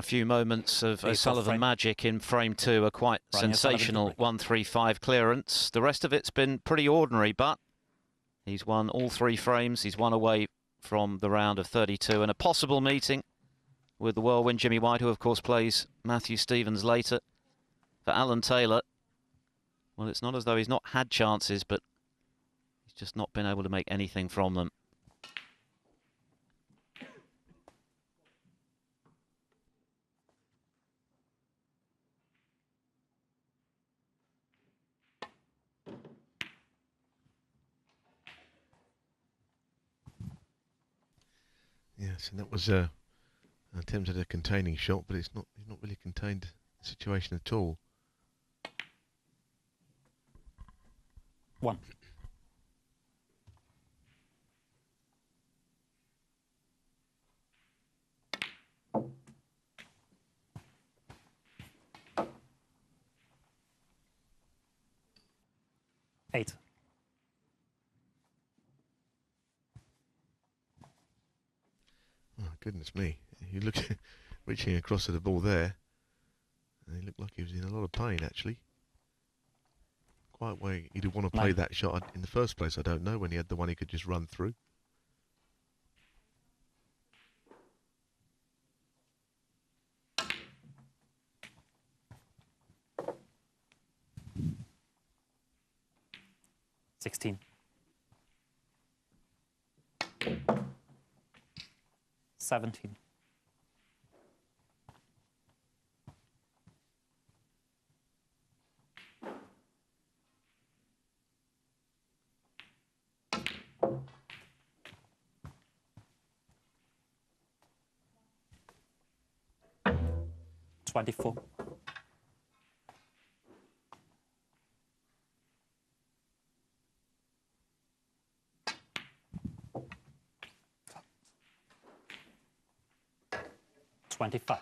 few moments of O'Sullivan magic in frame 2, a quite sensational 1-3-5 clearance. The rest of it's been pretty ordinary, but he's won all 3 frames. He's one away from the round of 32 and a possible meeting with the whirlwind Jimmy White, who of course plays Matthew Stevens later. For Allan Taylor, well, it's not as though he's not had chances, but he's just not been able to make anything from them. Yes, and that was an attempt at a containing shot, but he's not really contained the situation at all. 1. Eight. Oh, goodness me. You look reaching across at the ball there, and he looked like he was in a lot of pain, actually. Quite where he'd want to play that shot in the first place, I don't know, when he had the one he could just run through. $16. 17. $24. $25.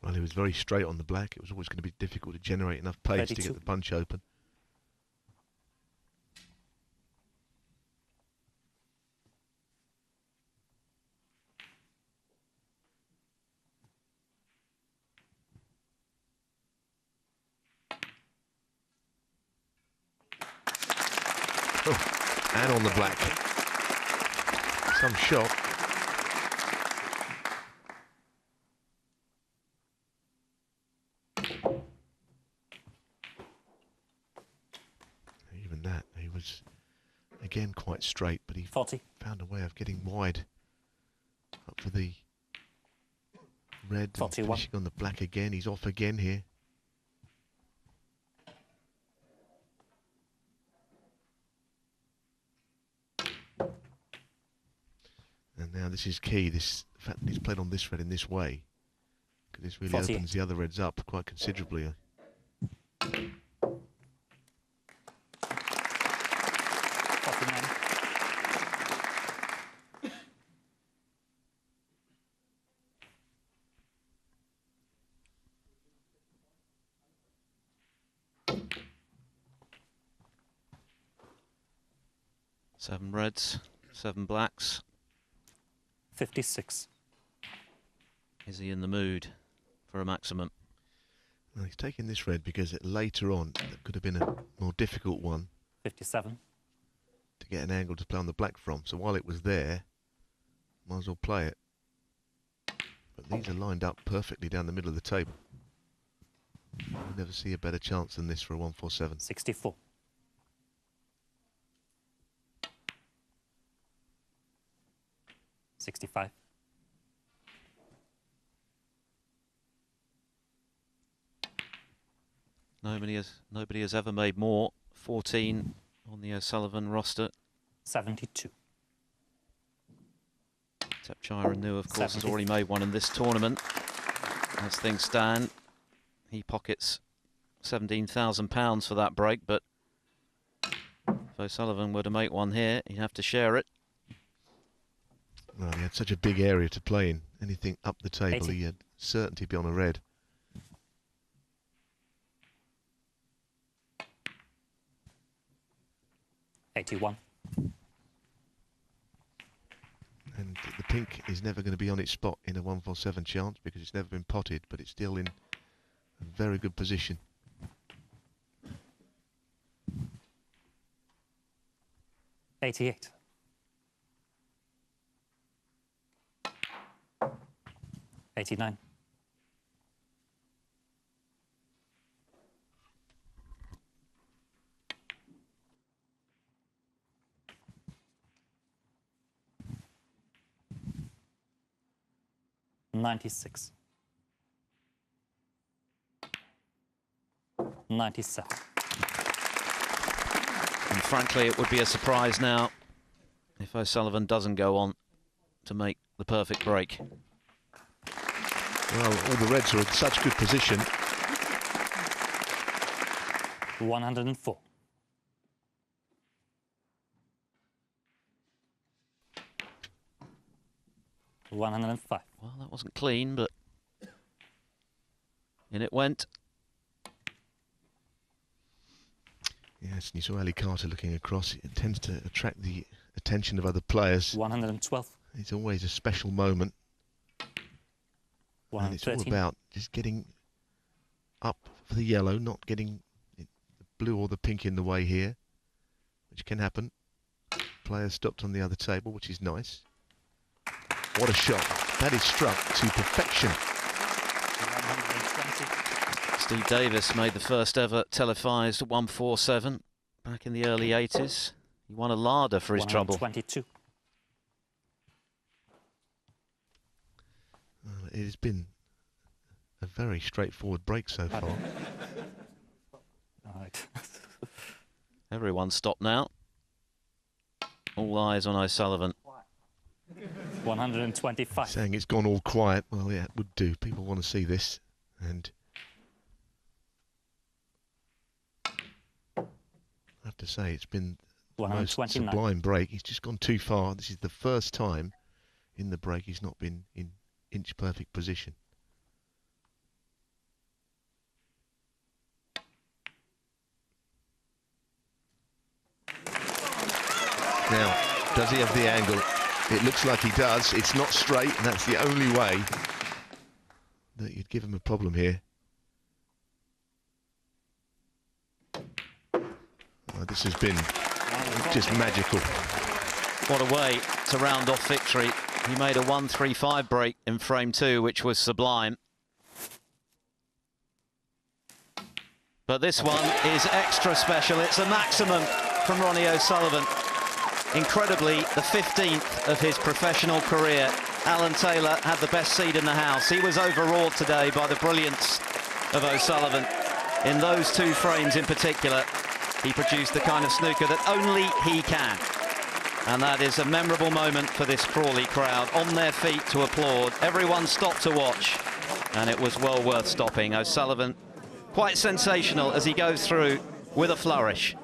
Well, he was very straight on the black. It was always going to be difficult to generate enough pace 32. to get the punch open. Oh, and on the black. Some shot. Even that, he was again quite straight, but he 40. Found a way of getting wide up for the red and 41. finishing on the black again. He's off again here. And now this is key, this fact that he's played on this red in this way, because this really 48. opens the other reds up quite considerably. 49. Seven reds, 7 blacks. 56. Is he in the mood for a maximum? Well, he's taking this red because later on that could have been a more difficult one 57. to get an angle to play on the black from. So while it was there, might as well play it. But these are lined up perfectly down the middle of the table. You never see a better chance than this for a 147. 64. $65. Nobody has ever made more. 14 on the O'Sullivan roster. 72. Tepchire New, of course, has already made one in this tournament. As things stand, he pockets £17,000 for that break, but if O'Sullivan were to make one here, he'd have to share it. Well, he had such a big area to play in. Anything up the table, 80. he had certainty beyond a red. 81. And the pink is never going to be on its spot in a 147 chance because it's never been potted, but it's still in a very good position. $88. $89. $96. $97. And frankly, it would be a surprise now if O'Sullivan doesn't go on to make the perfect break. Well, all the Reds are in such good position. 104. $105. Well, that wasn't clean, but in it went. Yes, and you saw Ali Carter looking across. It tends to attract the attention of other players. 112. It's always a special moment. And it's all about just getting up for the yellow, not getting the blue or the pink in the way here, which can happen. Player stopped on the other table, which is nice. What a shot. That is struck to perfection. 120. Steve Davis made the first ever televised 147 back in the early 80s. He won a larder for his trouble. 122. Well, it has been a very straightforward break so far. Right. Everyone stopped now. All eyes on O'Sullivan. 125. Saying it's gone all quiet. Well, yeah, it would do. People want to see this. And I have to say, it's been the most sublime break. He's just gone too far. This is the first time in the break he's not been in inch-perfect position. Now, does he have the angle? It looks like he does. It's not straight, and that's the only way that you'd give him a problem here. This has been just magical. What a way to round off victory. He made a 135 break in frame 2, which was sublime. But this one is extra special. It's a maximum from Ronnie O'Sullivan. Incredibly, the 15th of his professional career. Allan Taylor had the best seed in the house. He was overawed today by the brilliance of O'Sullivan. In those two frames in particular, he produced the kind of snooker that only he can. And that is a memorable moment for this Crawley crowd, on their feet to applaud. Everyone stopped to watch, and it was well worth stopping. O'Sullivan, quite sensational as he goes through with a flourish.